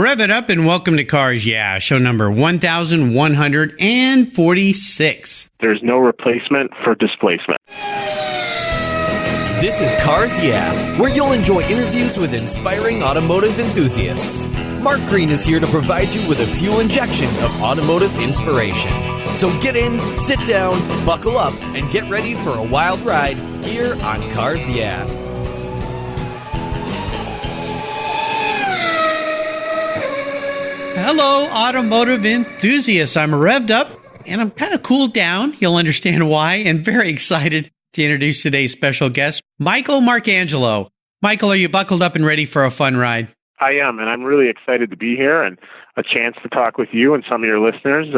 Rev it up and welcome to Cars Yeah, show number 1146. There's no replacement for displacement. This is Cars Yeah, where you'll enjoy interviews with inspiring automotive enthusiasts. Mark Green is here to provide you with a fuel injection of automotive inspiration. So get in, sit down, buckle up, and get ready for a wild ride here on Cars Yeah. Hello, automotive enthusiasts. I'm revved up and I'm kind of cooled down. You'll understand why, and very excited to introduce today's special guest, Michael Marcangelo. Michael, are you buckled up and ready for a fun ride? I am, and I'm really excited to be here and a chance to talk with you and some of your listeners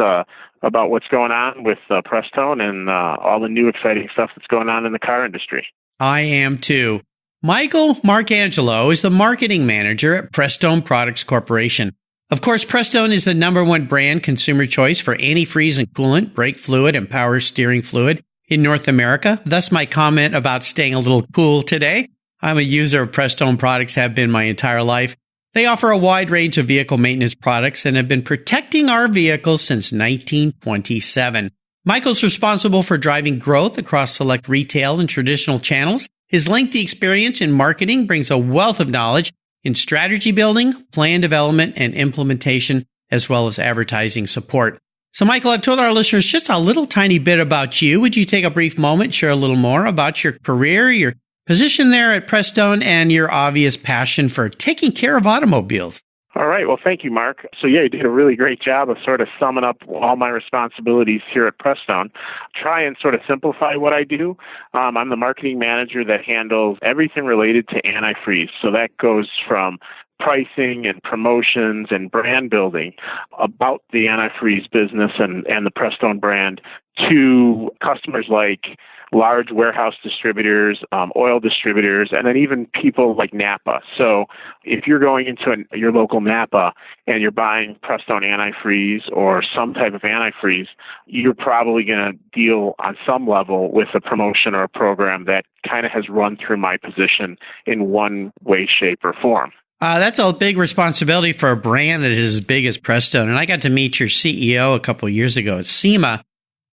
about what's going on with Prestone and all the new exciting stuff that's going on in the car industry. I am too. Michael Marcangelo is the marketing manager at Prestone Products Corporation. Of course, Prestone is the number one brand consumer choice for antifreeze and coolant, brake fluid, and power steering fluid in North America. Thus my comment about staying a little cool today. I'm a user of Prestone products, have been my entire life. They offer a wide range of vehicle maintenance products and have been protecting our vehicles since 1927. Michael's responsible for driving growth across select retail and traditional channels. His lengthy experience in marketing brings a wealth of knowledge in strategy building, plan development, and implementation, as well as advertising support. So, Michael, I've told our listeners just a little tiny bit about you. Would you take a brief moment, share a little more about your career, your position there at Prestone, and your obvious passion for taking care of automobiles? All right. Well, thank you, Mark. So, yeah, you did a really great job of sort of summing up all my responsibilities here at Prestone. Try and sort of simplify what I do. I'm the marketing manager that handles everything related to antifreeze. So that goes from pricing and promotions and brand building about the antifreeze business and the Prestone brand to customers like large warehouse distributors, oil distributors, and then even people like Napa. So if you're going into your local Napa and you're buying Prestone antifreeze or some type of antifreeze, you're probably going to deal on some level with a promotion or a program that kind of has run through my position in one way, shape, or form. That's a big responsibility for a brand that is as big as Prestone. And I got to meet your CEO a couple of years ago at SEMA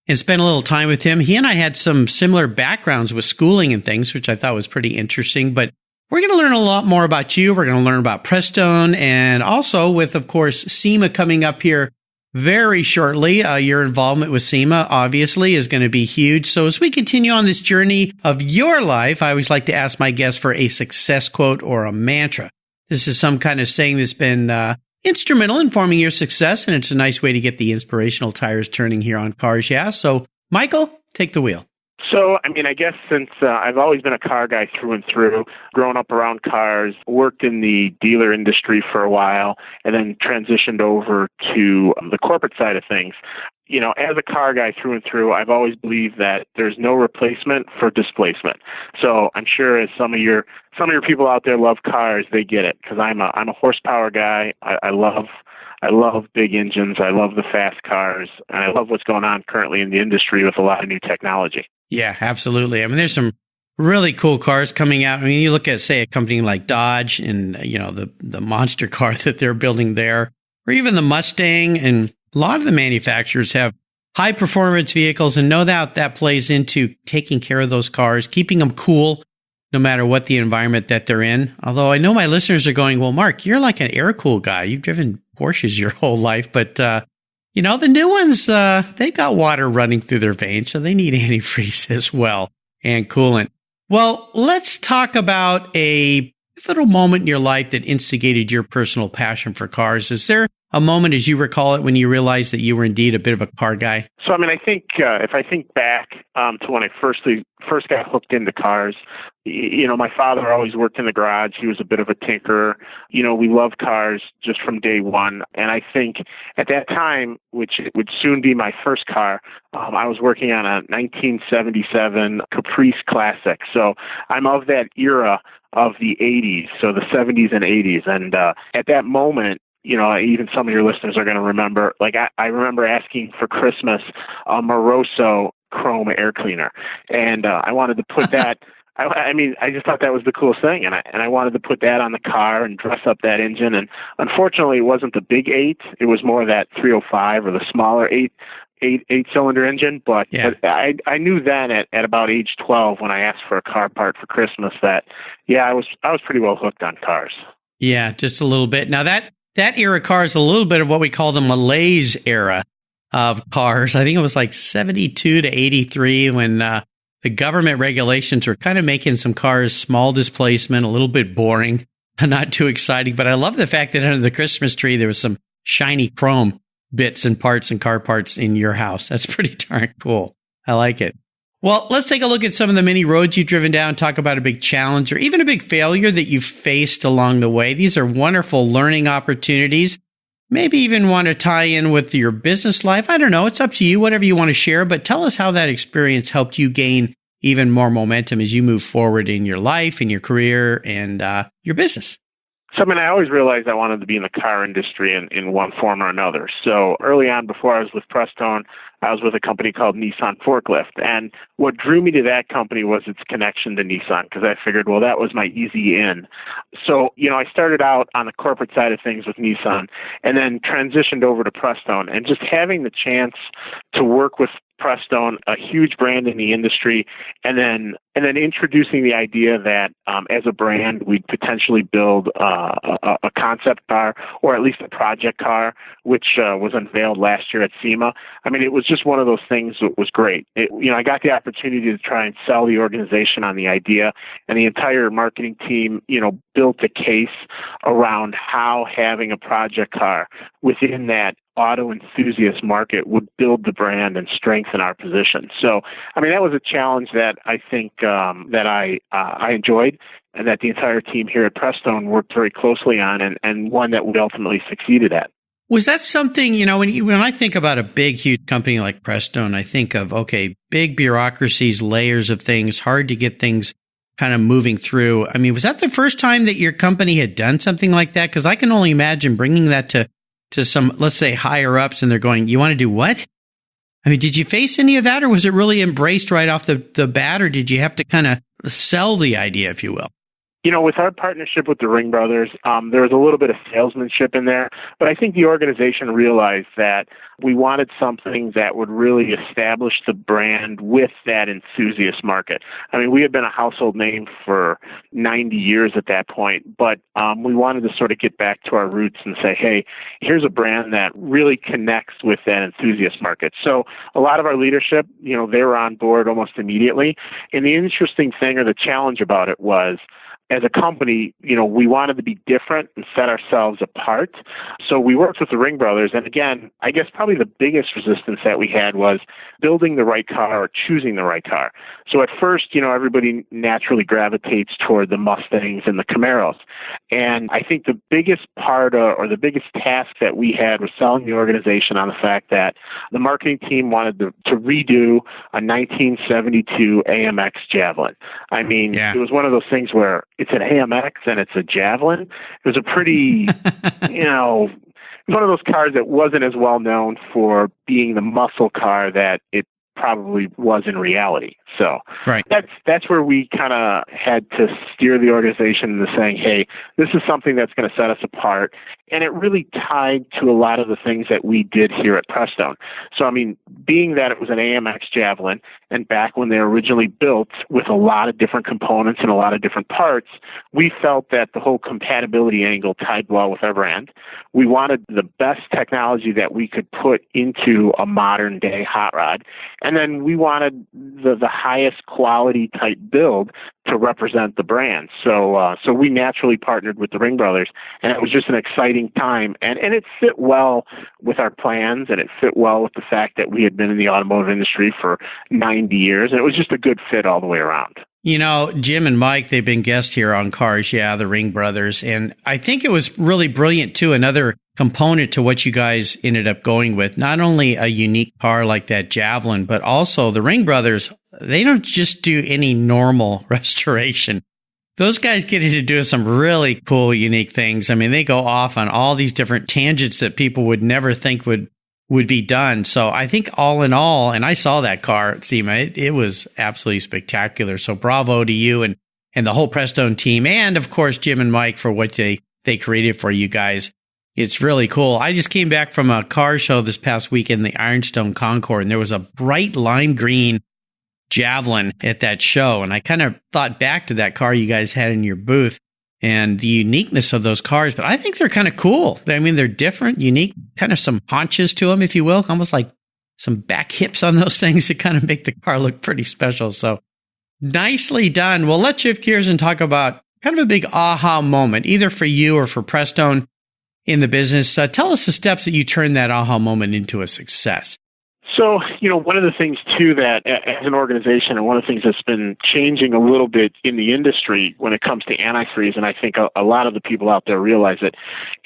and spent a little time with him. He and I had some similar backgrounds with schooling and things, which I thought was pretty interesting. But we're going to learn a lot more about you. We're going to learn about Prestone, and also with, of course, SEMA coming up here very shortly. Your involvement with SEMA, obviously, is going to be huge. So as we continue on this journey of your life, I always like to ask my guests for a success quote or a mantra. This is some kind of saying that's been instrumental in forming your success, and it's a nice way to get the inspirational tires turning here on Cars Yeah. So, Michael, take the wheel. So, I guess since I've always been a car guy through and through, grown up around cars, worked in the dealer industry for a while, and then transitioned over to the corporate side of things. You know, as a car guy through and through, I've always believed that there's no replacement for displacement. So I'm sure as some of your people out there love cars, they get it, because I'm a horsepower guy. I love big engines. I love the fast cars, and I love what's going on currently in the industry with a lot of new technology. Yeah, absolutely. There's some really cool cars coming out. You look at, say, a company like Dodge and, the monster car that they're building there, or even the Mustang, and a lot of the manufacturers have high performance vehicles, and no doubt that plays into taking care of those cars, keeping them cool, no matter what the environment that they're in. Although I know my listeners are going, well, Mark, you're like an air-cooled guy. You've driven Porsches your whole life, but, the new ones, they got water running through their veins, so they need antifreeze as well and coolant. Well, let's talk about a pivotal moment in your life that instigated your personal passion for cars. Is there a moment, as you recall it, when you realized that you were indeed a bit of a car guy? So, I think if I think back to when I first got hooked into cars, my father always worked in the garage. He was a bit of a tinkerer. We loved cars just from day one. And I think at that time, which would soon be my first car, I was working on a 1977 Caprice Classic. So I'm of that era of the 80s, so the 70s and 80s. And at that moment, even some of your listeners are going to remember, I remember asking for Christmas a Moroso chrome air cleaner. And I wanted to put that I mean, I just thought that was the coolest thing, and I wanted to put that on the car and dress up that engine. And unfortunately, it wasn't the big 8; it was more that 305 or the smaller eight-cylinder engine. But I knew then at about age 12, when I asked for a car part for Christmas, that I was pretty well hooked on cars. Yeah, just a little bit. Now that era car is a little bit of what we call the malaise era of cars. I think it was like 72 to 83 when the government regulations were kind of making some cars small displacement, a little bit boring, not too exciting. But I love the fact that under the Christmas tree, there was some shiny chrome bits and parts and car parts in your house. That's pretty darn cool. I like it. Well, let's take a look at some of the many roads you've driven down, talk about a big challenge or even a big failure that you've faced along the way. These are wonderful learning opportunities. Maybe even want to tie in with your business life. I don't know. It's up to you, whatever you want to share, but tell us how that experience helped you gain even more momentum as you move forward in your life, in your career, and your business. So, I always realized I wanted to be in the car industry in one form or another. So early on, before I was with Prestone, I was with a company called Nissan Forklift. And what drew me to that company was its connection to Nissan, because I figured, well, that was my easy in. So, I started out on the corporate side of things with Nissan and then transitioned over to Prestone. And just having the chance to work with Prestone, a huge brand in the industry, and then introducing the idea that as a brand we'd potentially build a concept car or at least a project car, which was unveiled last year at SEMA. It was just one of those things that was great. I got the opportunity to try and sell the organization on the idea, and the entire marketing team, built a case around how having a project car within that auto enthusiast market would build the brand and strengthen our position. So, that was a challenge that I think that I enjoyed and that the entire team here at Prestone worked very closely on and one that we ultimately succeeded at. Was that something, when I think about a big, huge company like Prestone, I think of, big bureaucracies, layers of things, hard to get things kind of moving through. Was that the first time that your company had done something like that? Because I can only imagine bringing that to some, let's say, higher ups, and they're going, you want to do what? Did you face any of that, or was it really embraced right off the bat, or did you have to kind of sell the idea, if you will? With our partnership with the Ring Brothers, there was a little bit of salesmanship in there, but I think the organization realized that we wanted something that would really establish the brand with that enthusiast market. We had been a household name for 90 years at that point, but we wanted to sort of get back to our roots and say, hey, here's a brand that really connects with that enthusiast market. So a lot of our leadership, they were on board almost immediately. And the interesting thing or the challenge about it was, as a company, we wanted to be different and set ourselves apart. So we worked with the Ring Brothers. And again, I guess probably the biggest resistance that we had was building the right car or choosing the right car. So at first, everybody naturally gravitates toward the Mustangs and the Camaros. And I think the biggest part or the biggest task that we had was selling the organization on the fact that the marketing team wanted to redo a 1972 AMX Javelin. It was one of those things where it's an AMX and it's a Javelin. It was a pretty, one of those cars that wasn't as well known for being the muscle car that it probably was in reality. So right. That's where we kind of had to steer the organization into saying, hey, this is something that's going to set us apart. And it really tied to a lot of the things that we did here at Prestone. So, being that it was an AMX Javelin, and back when they were originally built with a lot of different components and a lot of different parts, we felt that the whole compatibility angle tied well with our brand. We wanted the best technology that we could put into a modern day hot rod. And then we wanted the highest quality type build to represent the brand. So we naturally partnered with the Ring Brothers, and it was just an exciting time. And it fit well with our plans, and it fit well with the fact that we had been in the automotive industry for 90 years, and it was just a good fit all the way around. Jim and Mike, they've been guests here on Cars, the Ring Brothers. And I think it was really brilliant, too. Another component to what you guys ended up going with, not only a unique car like that Javelin, but also the Ring Brothers, they don't just do any normal restoration. Those guys get into doing some really cool, unique things. They go off on all these different tangents that people would never think would would be done. So I think all in all, and I saw that car at SEMA, it was absolutely spectacular. So bravo to you and the whole Prestone team, and of course Jim and Mike for what they created for you guys. It's really cool. I just came back from a car show this past weekend, the Ironstone Concord, and there was a bright lime green Javelin at that show. And I kind of thought back to that car you guys had in your booth and the uniqueness of those cars. But I think they're kind of cool. I mean, they're different, unique, kind of some haunches to them, if you will, almost like some back hips on those things that kind of make the car look pretty special. So nicely done. Well, let's shift gears and talk about kind of a big aha moment, either for you or for Prestone in the business. Tell us the steps that you turned that aha moment into a success. So, one of the things, too, that as an organization, and one of the things that's been changing a little bit in the industry when it comes to antifreeze, and I think a lot of the people out there realize that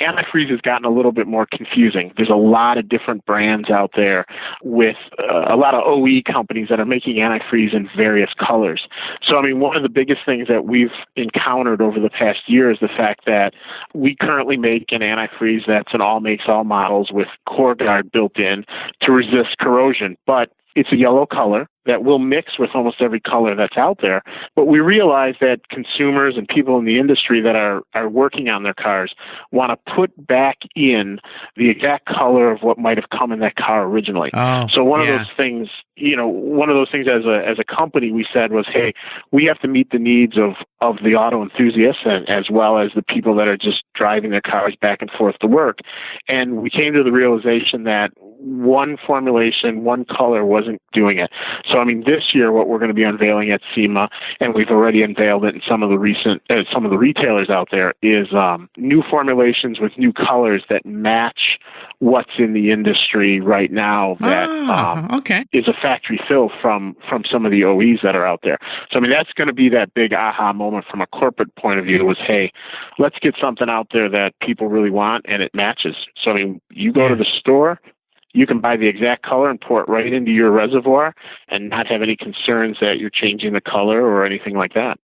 antifreeze has gotten a little bit more confusing. There's a lot of different brands out there with a lot of OE companies that are making antifreeze in various colors. So, one of the biggest things that we've encountered over the past year is the fact that we currently make an antifreeze that's an all makes, all models with core guard built in to resist corrosion, but it's a yellow color that will mix with almost every color that's out there. But we realize that consumers and people in the industry that are working on their cars want to put back in the exact color of what might have come in that car originally. So one of those things, as a company we said was, hey, we have to meet the needs of the auto enthusiasts and as well as the people that are just driving their cars back and forth to work. And we came to the realization that one formulation, one color wasn't doing it. So, this year, what we're going to be unveiling at SEMA, and we've already unveiled it in some of the retailers out there, is new formulations with new colors that match what's in the industry right now that is a factory fill from some of the OEs that are out there. So, that's going to be that big aha moment from a corporate point of view was, hey, let's get something out there that people really want and it matches. So, you go to the store, you can buy the exact color and pour it right into your reservoir and not have any concerns that you're changing the color or anything like that.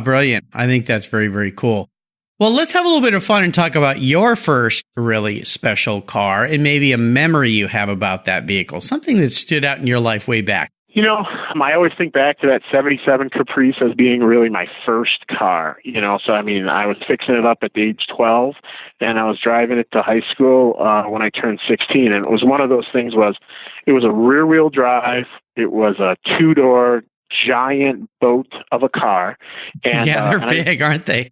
Brilliant. I think that's very, very cool. Well, let's have a little bit of fun and talk about your first really special car and maybe a memory you have about that vehicle, something that stood out in your life way back. I always think back to that 77 Caprice as being really my first car, so I was fixing it up at the age 12 and I was driving it to high school when I turned 16. And it was one of those things it was a rear wheel drive. It was a 2-door giant boat of a car. And, they're big, aren't they?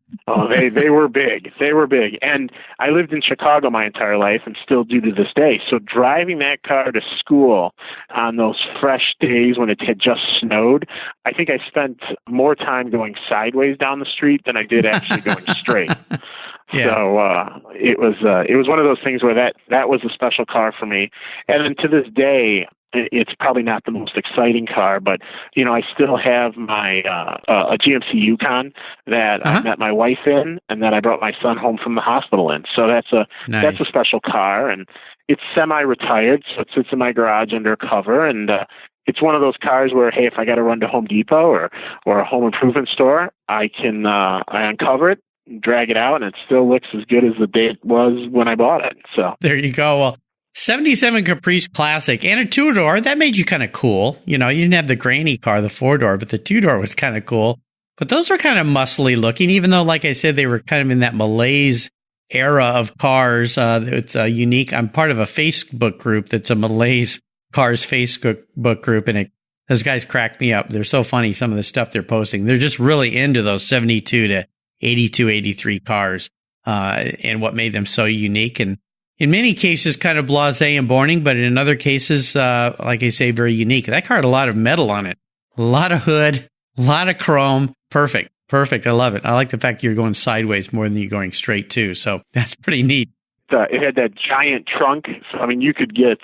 They were big. They were big. And I lived in Chicago my entire life and still do to this day. So driving that car to school on those fresh days when it had just snowed, I think I spent more time going sideways down the street than I did actually going straight. Yeah. So it was one of those things where that was a special car for me. And then to this day, it's probably not the most exciting car, but I still have my a GMC Yukon that I met my wife in, and that I brought my son home from the hospital in. So that's a special car, and it's semi-retired, so it sits in my garage under a cover, and it's one of those cars where, hey, if I got to run to Home Depot or a home improvement store, I can I uncover it, drag it out, and it still looks as good as the day it was when I bought it. So there you go. Well, 77 Caprice Classic and a 2-door, that made you kind of cool. You didn't have the granny car, the 4-door, but the 2-door was kind of cool. But those were kind of muscly looking, even though, like I said, they were kind of in that malaise era of cars. It's unique. I'm part of a Facebook group that's a malaise cars Facebook group, and those guys crack me up. They're so funny, some of the stuff they're posting. They're just really into those 72 to 82, 83 cars and what made them so unique. And in many cases, kind of blasé and boring, but in other cases, like I say, very unique. That car had a lot of metal on it, a lot of hood, a lot of chrome. Perfect. I love it. I like the fact you're going sideways more than you're going straight, too. So that's pretty neat. It had that giant trunk. So, you could get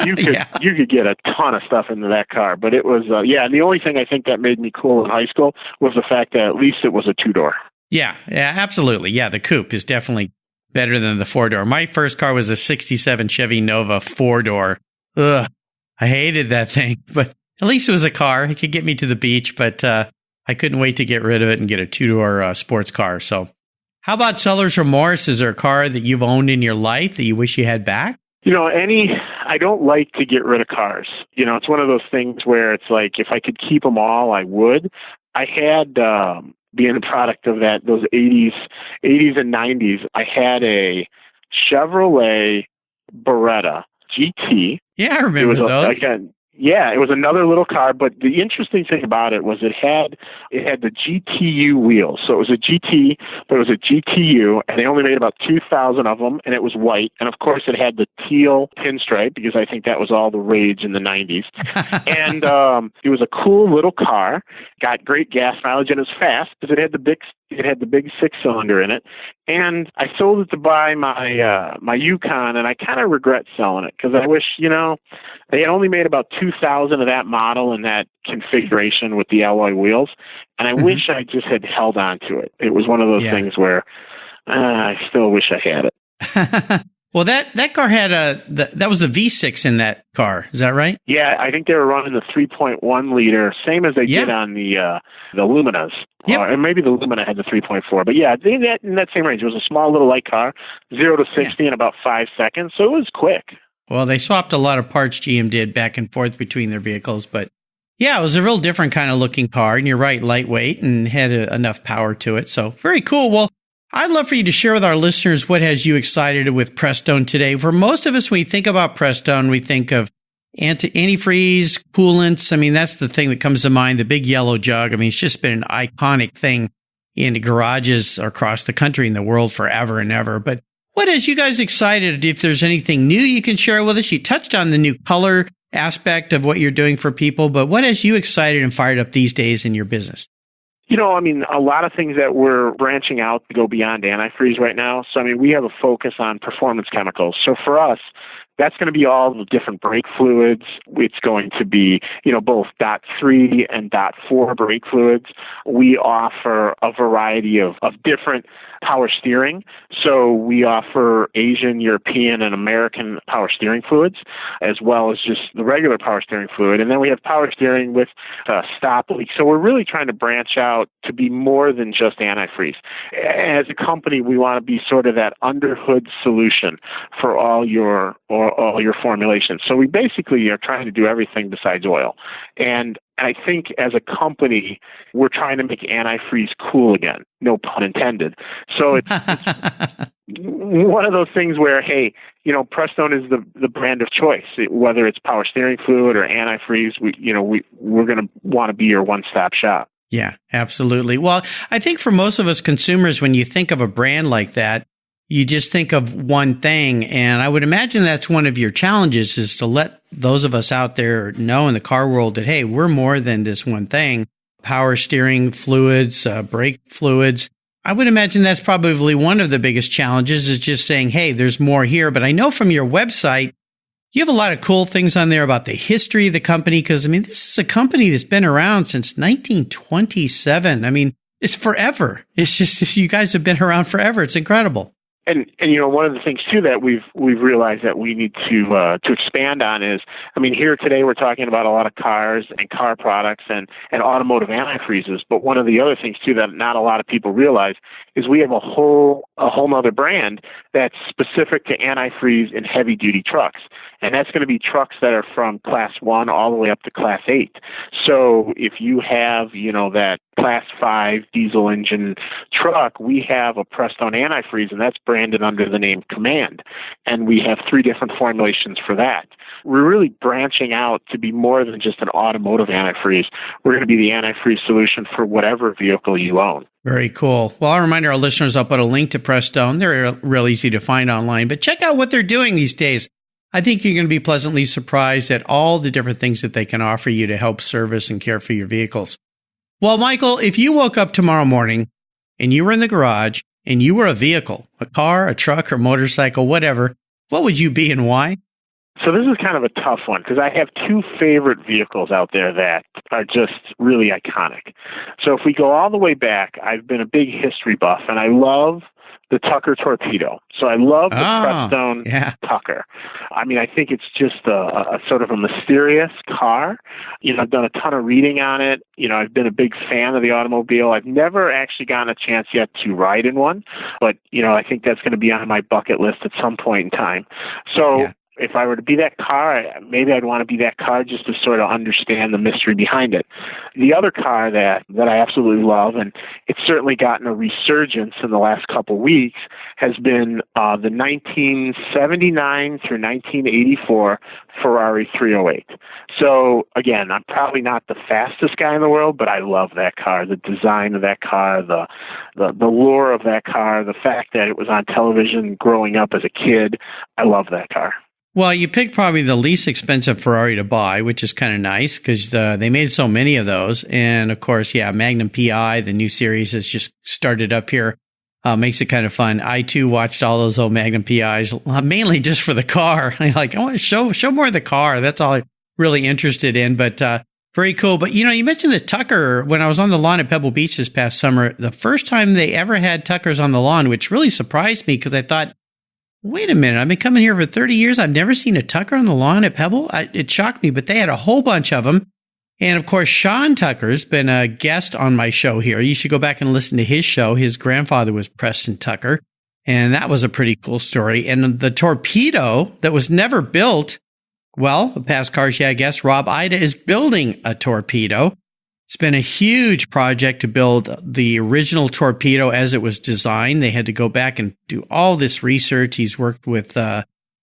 you could get a ton of stuff into that car. But it was and the only thing I think that made me cool in high school was the fact that at least it was a 2-door. Yeah, absolutely. Yeah, the coupe is definitely better than the 4-door. My first car was a 67 Chevy Nova 4-door. Ugh, I hated that thing, but at least it was a car. It could get me to the beach, but I couldn't wait to get rid of it and get a 2-door sports car. So how about seller's remorse? Is there a car that you've owned in your life that you wish you had back? I don't like to get rid of cars. It's one of those things where it's like, if I could keep them all, I would. I had, being a product of those 80s and 90s, I had a Chevrolet Beretta GT. Yeah, I remember those. It was another little car, but the interesting thing about it was it had the GTU wheels. So it was a GT, but it was a GTU, and they only made about 2,000 of them, and it was white. And of course, it had the teal pinstripe, because I think that was all the rage in the 90s. And it was a cool little car, got great gas mileage, and it was fast because it had the big 6-cylinder in it. And I sold it to buy my Yukon, and I kind of regret selling it, because I wish, they had only made about 2,000 of that model in that configuration with the alloy wheels. And I wish I just had held on to it. It was one of those things where I still wish I had it. Well, that car had that was a V6 in that car. Is that right? Yeah, I think they were running the 3.1 liter, same as they did on the Luminas. Yep. And maybe the Lumina had the 3.4. But yeah, in that same range. It was a small little light car, 0 to 60 in about 5 seconds. So it was quick. Well, they swapped a lot of parts, GM did, back and forth between their vehicles. But yeah, it was a real different kind of looking car. And you're right, lightweight and had enough power to it. So very cool. Well, I'd love for you to share with our listeners what has you excited with Prestone today. For most of us, when we think about Prestone, we think of antifreeze, coolants. I mean, that's the thing that comes to mind, the big yellow jug. I mean, it's just been an iconic thing in garages across the country and the world forever and ever. But what has you guys excited? If there's anything new you can share with us, you touched on the new color aspect of what you're doing for people, but what has you excited and fired up these days in your business? A lot of things that we're branching out to go beyond antifreeze right now. So, we have a focus on performance chemicals. So for us, that's going to be all the different brake fluids. It's going to be, both .3 and .4 brake fluids. We offer a variety of different power steering. So we offer Asian, European, and American power steering fluids, as well as just the regular power steering fluid. And then we have power steering with stop leak. So we're really trying to branch out to be more than just antifreeze. As a company, we want to be sort of that underhood solution for all your formulations. So we basically are trying to do everything besides oil. And I think as a company, we're trying to make antifreeze cool again. No pun intended. So it's one of those things where, hey, Prestone is the brand of choice. Whether it's power steering fluid or antifreeze, we're going to want to be your one-stop shop. Yeah, absolutely. Well, I think for most of us consumers, when you think of a brand like that, you just think of one thing. And I would imagine that's one of your challenges, is to let those of us out there know in the car world that, hey, we're more than this one thing. Power steering fluids, brake fluids. I would imagine that's probably one of the biggest challenges, is just saying, hey, there's more here. But I know from your website, you have a lot of cool things on there about the history of the company, because, this is a company that's been around since 1927. It's forever. It's just, you guys have been around forever. It's incredible. And one of the things too that we've realized that we need to expand on is, here today we're talking about a lot of cars and car products and automotive antifreezes. But one of the other things too that not a lot of people realize is we have a whole nother brand that's specific to antifreeze in heavy duty trucks. And that's going to be trucks that are from Class 1 all the way up to Class 8. So if you have, that Class 5 diesel engine truck, we have a Prestone antifreeze, and that's branded under the name Command. And we have 3 different formulations for that. We're really branching out to be more than just an automotive antifreeze. We're going to be the antifreeze solution for whatever vehicle you own. Very cool. Well, I'll remind our listeners, I'll put a link to Prestone. They're real easy to find online, but check out what they're doing these days. I think you're going to be pleasantly surprised at all the different things that they can offer you to help service and care for your vehicles. Well, Michael, if you woke up tomorrow morning and you were in the garage and you were a vehicle, a car, a truck, or motorcycle, whatever, what would you be and why? So this is kind of a tough one, because I have 2 favorite vehicles out there that are just really iconic. So if we go all the way back, I've been a big history buff, and I love the Tucker Torpedo. So I love the Prestone Tucker. I think it's just a sort of a mysterious car. I've done a ton of reading on it. I've been a big fan of the automobile. I've never actually gotten a chance yet to ride in one, but, I think that's going to be on my bucket list at some point in time. So if I were to be that car, maybe I'd want to be that car just to sort of understand the mystery behind it. The other car that I absolutely love, and it's certainly gotten a resurgence in the last couple weeks, has been the 1979 through 1984 Ferrari 308. So again, I'm probably not the fastest guy in the world, but I love that car, the design of that car, the lure of that car, the fact that it was on television growing up as a kid. I love that car. Well, you picked probably the least expensive Ferrari to buy, which is kind of nice because they made so many of those. And of course, yeah, Magnum PI, the new series has just started up here. Makes it kind of fun. I too watched all those old Magnum PIs, mainly just for the car. I want to show more of the car. That's all I'm really interested in, but very cool. But you mentioned the Tucker when I was on the lawn at Pebble Beach this past summer, the first time they ever had Tuckers on the lawn, which really surprised me because I thought, wait a minute, I've been coming here for 30 years. I've never seen a Tucker on the lawn at Pebble. It shocked me, but they had a whole bunch of them. And of course, Sean Tucker's been a guest on my show here. You should go back and listen to his show. His grandfather was Preston Tucker, and that was a pretty cool story. And the Torpedo that was never built, well, the past cars, yeah, I guess Rob Ida is building a Torpedo. It's been a huge project to build the original Torpedo as it was designed. They had to go back and do all this research. He's worked with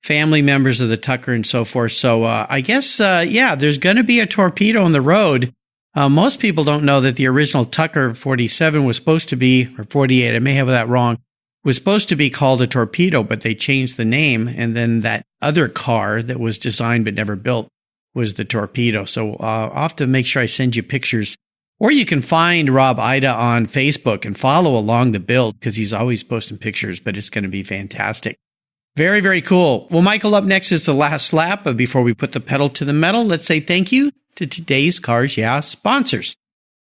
family members of the Tucker and so forth. So I guess, there's going to be a Torpedo on the road. Most people don't know that the original Tucker 47 was supposed to be, or 48, I may have that wrong, was supposed to be called a Torpedo, but they changed the name. And then that other car that was designed but never built was the Torpedo. So I'll have to make sure I send you pictures. Or you can find Rob Ida on Facebook and follow along the build because he's always posting pictures, but it's going to be fantastic. Very, very cool. Well, Michael, up next is the last lap. But before we put the pedal to the metal, let's say thank you to today's Cars Yeah sponsors.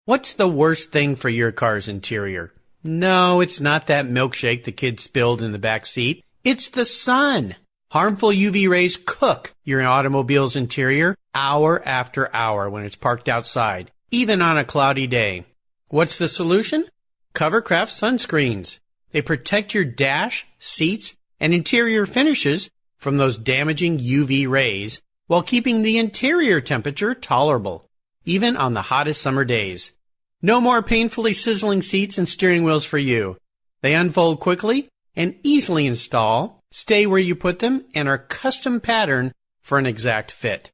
What's the worst thing for your car's interior? No, it's not that milkshake the kids spilled in the back seat. It's the sun. Harmful UV rays cook your automobile's interior hour after hour when it's parked outside, even on a cloudy day. What's the solution? Covercraft sunscreens. They protect your dash, seats, and interior finishes from those damaging UV rays while keeping the interior temperature tolerable, even on the hottest summer days. No more painfully sizzling seats and steering wheels for you. They unfold quickly and easily install, stay where you put them, and are custom patterned for an exact fit.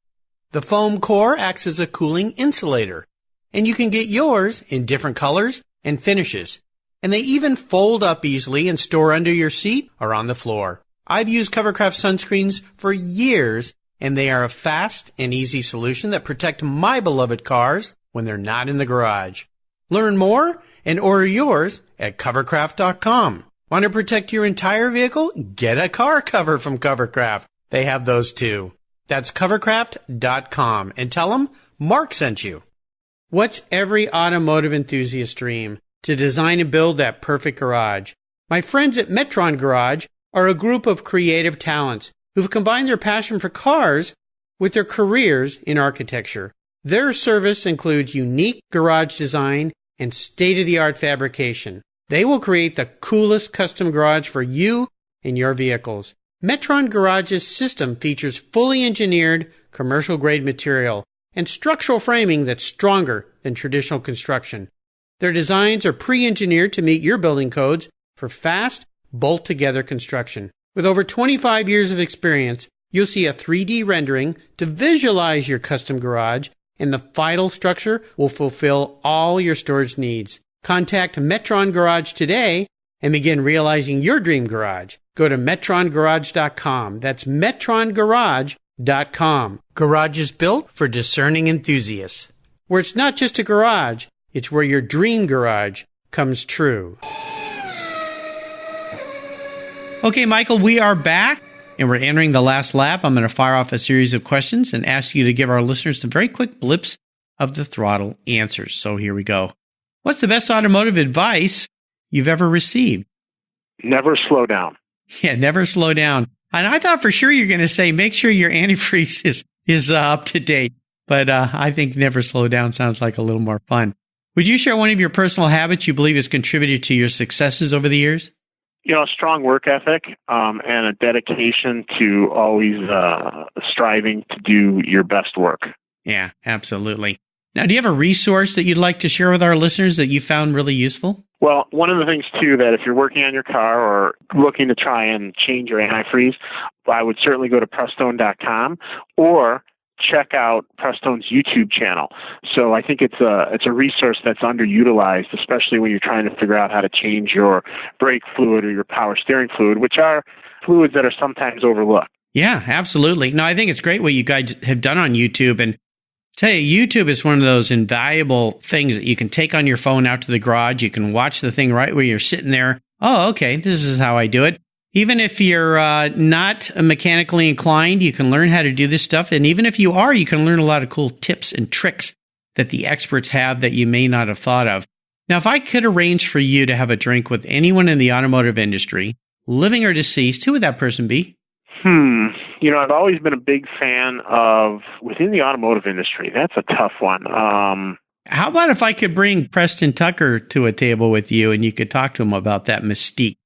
The foam core acts as a cooling insulator, and you can get yours in different colors and finishes. And they even fold up easily and store under your seat or on the floor. I've used Covercraft sunscreens for years, and they are a fast and easy solution that protect my beloved cars when they're not in the garage. Learn more and order yours at covercraft.com. Want to protect your entire vehicle? Get a car cover from Covercraft. They have those too. That's covercraft.com, and tell them Mark sent you. What's every automotive enthusiast's dream? To design and build that perfect garage. My friends at Metron Garage are a group of creative talents who've combined their passion for cars with their careers in architecture. Their service includes unique garage design and state-of-the-art fabrication. They will create the coolest custom garage for you and your vehicles. Metron Garage's system features fully engineered commercial-grade material and structural framing that's stronger than traditional construction. Their designs are pre-engineered to meet your building codes for fast, bolt-together construction. With over 25 years of experience, you'll see a 3D rendering to visualize your custom garage, and the final structure will fulfill all your storage needs. Contact Metron Garage today and begin realizing your dream garage. Go to metrongarage.com. That's metrongarage.com. Garage is built for discerning enthusiasts, where it's not just a garage, it's where your dream garage comes true. Okay, Michael, we are back, and we're entering the last lap. I'm going to fire off a series of questions and ask you to give our listeners some very quick blips of the throttle answers. So here we go. What's the best automotive advice you've ever received? Never slow down. Yeah, never slow down. And I thought for sure you're going to say make sure your antifreeze is up to date. But I think never slow down sounds like a little more fun. Would you share one of your personal habits you believe has contributed to your successes over the years? A strong work ethic and a dedication to always striving to do your best work. Yeah, absolutely. Now, do you have a resource that you'd like to share with our listeners that you found really useful? Well, one of the things, too, that if you're working on your car or looking to try and change your antifreeze, I would certainly go to Prestone.com or check out Prestone's YouTube channel. So I think it's a resource that's underutilized, especially when you're trying to figure out how to change your brake fluid or your power steering fluid, which are fluids that are sometimes overlooked. Yeah, absolutely. No, I think it's great what you guys have done on YouTube. And tell you, YouTube is one of those invaluable things that you can take on your phone out to the garage. You can watch the thing right where you're sitting there. Oh, okay, this is how I do it. Even if you're not mechanically inclined, you can learn how to do this stuff. And even if you are, you can learn a lot of cool tips and tricks that the experts have that you may not have thought of. Now, if I could arrange for you to have a drink with anyone in the automotive industry, living or deceased, who would that person be? I've always been a big fan of within the automotive industry. That's a tough one. How about if I could bring Preston Tucker to a table with you and you could talk to him about that mystique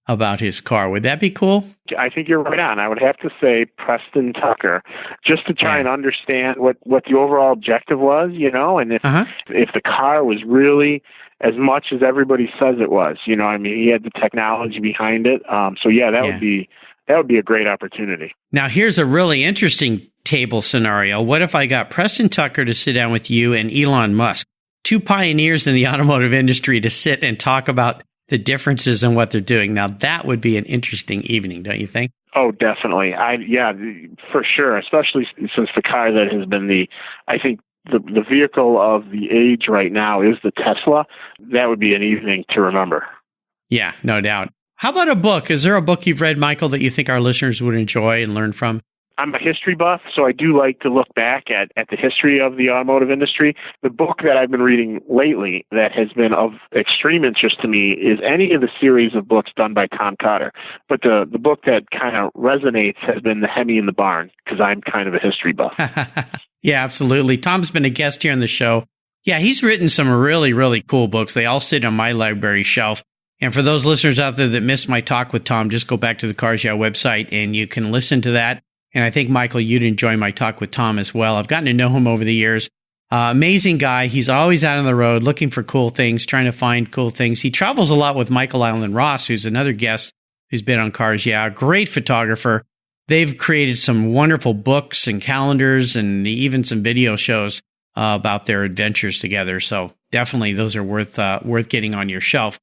about his car? Would that be cool? I think you're right on. I would have to say Preston Tucker, just to try and understand what the overall objective was, and if the car was really as much as everybody says it was. He had the technology behind it. That would be a great opportunity. Now, here's a really interesting table scenario. What if I got Preston Tucker to sit down with you and Elon Musk, two pioneers in the automotive industry, to sit and talk about the differences in what they're doing? Now, that would be an interesting evening, don't you think? Oh, definitely. For sure, especially since the car that has been the vehicle of the age right now is the Tesla. That would be an evening to remember. Yeah, no doubt. How about a book? Is there a book you've read, Michael, that you think our listeners would enjoy and learn from? I'm a history buff, so I do like to look back at the history of the automotive industry. The book that I've been reading lately that has been of extreme interest to me is any of the series of books done by Tom Cotter. But the book that kind of resonates has been The Hemi in the Barn, because I'm kind of a history buff. Yeah, absolutely. Tom's been a guest here on the show. Yeah, he's written some really, really cool books. They all sit on my library shelf. And for those listeners out there that missed my talk with Tom, just go back to the Cars Yeah website and you can listen to that. And I think, Michael, you'd enjoy my talk with Tom as well. I've gotten to know him over the years. Amazing guy. He's always out on the road looking for cool things, trying to find cool things. He travels a lot with Michael Allen Ross, who's another guest who's been on Cars Yeah, great photographer. They've created some wonderful books and calendars and even some video shows about their adventures together. So definitely those are worth getting on your shelf.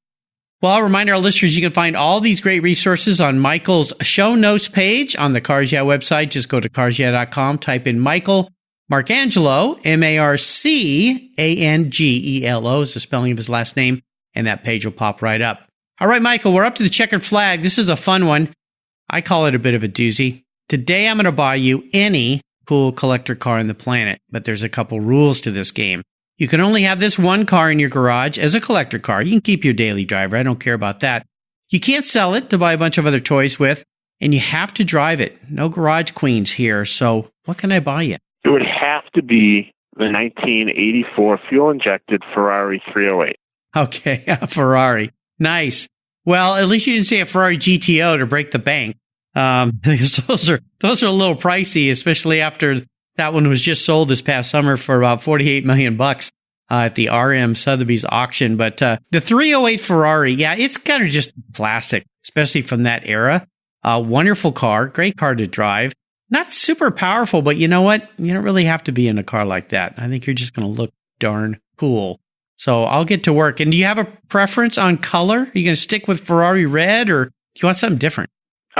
Well, I'll remind our listeners you can find all these great resources on Michael's show notes page on the Cars Yeah website. Just go to carsyeah.com, type in Michael Marcangelo, Marcangelo is the spelling of his last name, and that page will pop right up. All right, Michael, we're up to the checkered flag. This is a fun one. I call it a bit of a doozy. Today, I'm going to buy you any cool collector car on the planet, but there's a couple rules to this game. You can only have this one car in your garage as a collector car. You can keep your daily driver. I don't care about that. You can't sell it to buy a bunch of other toys with, and you have to drive it. No garage queens here. So what can I buy you? It would have to be the 1984 fuel-injected Ferrari 308. Okay, a Ferrari. Nice. Well, at least you didn't say a Ferrari GTO to break the bank. Because those are a little pricey, especially after that one was just sold this past summer for about $48 million at the RM Sotheby's auction. But the 308 Ferrari, yeah, it's kind of just classic, especially from that era. Wonderful car, great car to drive. Not super powerful, but you know what? You don't really have to be in a car like that. I think you're just going to look darn cool. So I'll get to work. And do you have a preference on color? Are you going to stick with Ferrari red, or do you want something different?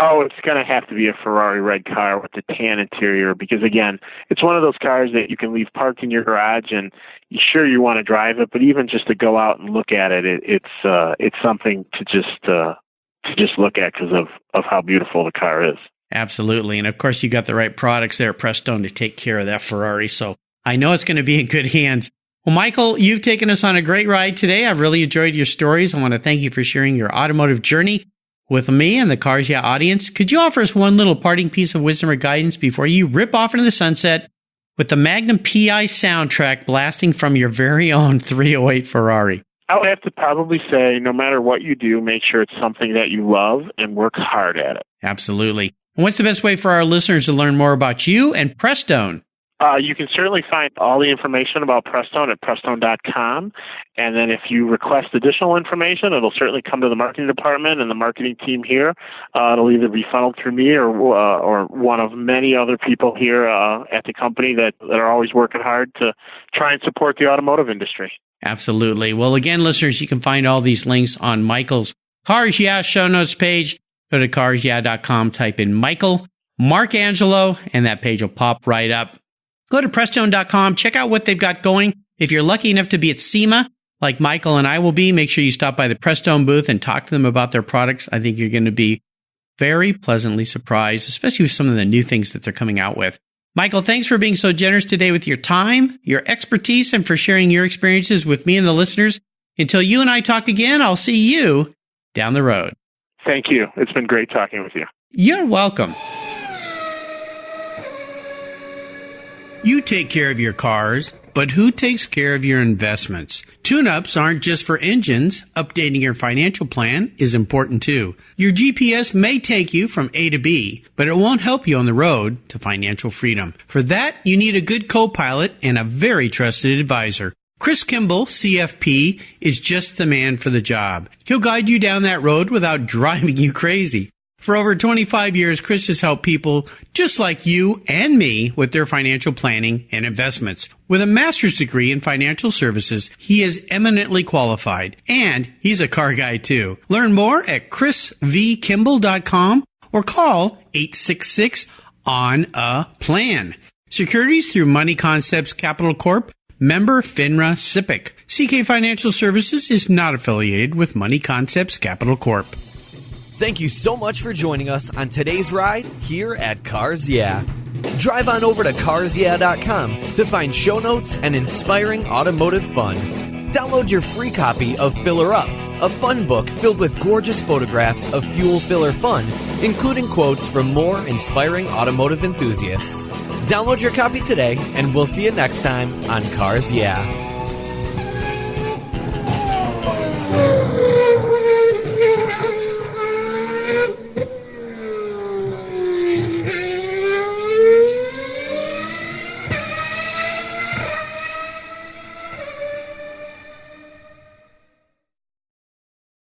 Oh, it's going to have to be a Ferrari red car with the tan interior because, again, it's one of those cars that you can leave parked in your garage and sure you want to drive it, but even just to go out and look at it, it's something to just look at because of how beautiful the car is. Absolutely. And, of course, you got the right products there at Prestone to take care of that Ferrari, so I know it's going to be in good hands. Well, Michael, you've taken us on a great ride today. I've really enjoyed your stories. I want to thank you for sharing your automotive journey with me and the Cars Yeah audience. Could you offer us one little parting piece of wisdom or guidance before you rip off into the sunset with the Magnum PI soundtrack blasting from your very own 308 Ferrari? I would have to probably say, no matter what you do, make sure it's something that you love and work hard at it. Absolutely. And what's the best way for our listeners to learn more about you and Prestone? You can certainly find all the information about Prestone at Prestone.com. And then if you request additional information, it'll certainly come to the marketing department and the marketing team here. It'll either be funneled through me or one of many other people here at the company that are always working hard to try and support the automotive industry. Absolutely. Well, again, listeners, you can find all these links on Michael's Cars Yeah show notes page. Go to carsyeah.com, type in Michael Marcangelo, and that page will pop right up. Go to Prestone.com, check out what they've got going. If you're lucky enough to be at SEMA, like Michael and I will be, make sure you stop by the Prestone booth and talk to them about their products. I think you're going to be very pleasantly surprised, especially with some of the new things that they're coming out with. Michael, thanks for being so generous today with your time, your expertise, and for sharing your experiences with me and the listeners. Until you and I talk again, I'll see you down the road. Thank you. It's been great talking with you. You're welcome. You take care of your cars, but who takes care of your investments? Tune-ups aren't just for engines. Updating your financial plan is important too. Your GPS may take you from A to B, but it won't help you on the road to financial freedom. For that, you need a good co-pilot and a very trusted advisor. Chris Kimball, CFP, is just the man for the job. He'll guide you down that road without driving you crazy. For over 25 years, Chris has helped people just like you and me with their financial planning and investments. With a master's degree in financial services, he is eminently qualified, and he's a car guy too. Learn more at chrisvkimball.com or call 866-ON-A-PLAN. Securities through Money Concepts Capital Corp. Member FINRA SIPC. CK Financial Services is not affiliated with Money Concepts Capital Corp. Thank you so much for joining us on today's ride here at Cars Yeah. Drive on over to carsyeah.com to find show notes and inspiring automotive fun. Download your free copy of Filler Up, a fun book filled with gorgeous photographs of fuel filler fun, including quotes from more inspiring automotive enthusiasts. Download your copy today, and we'll see you next time on Cars Yeah.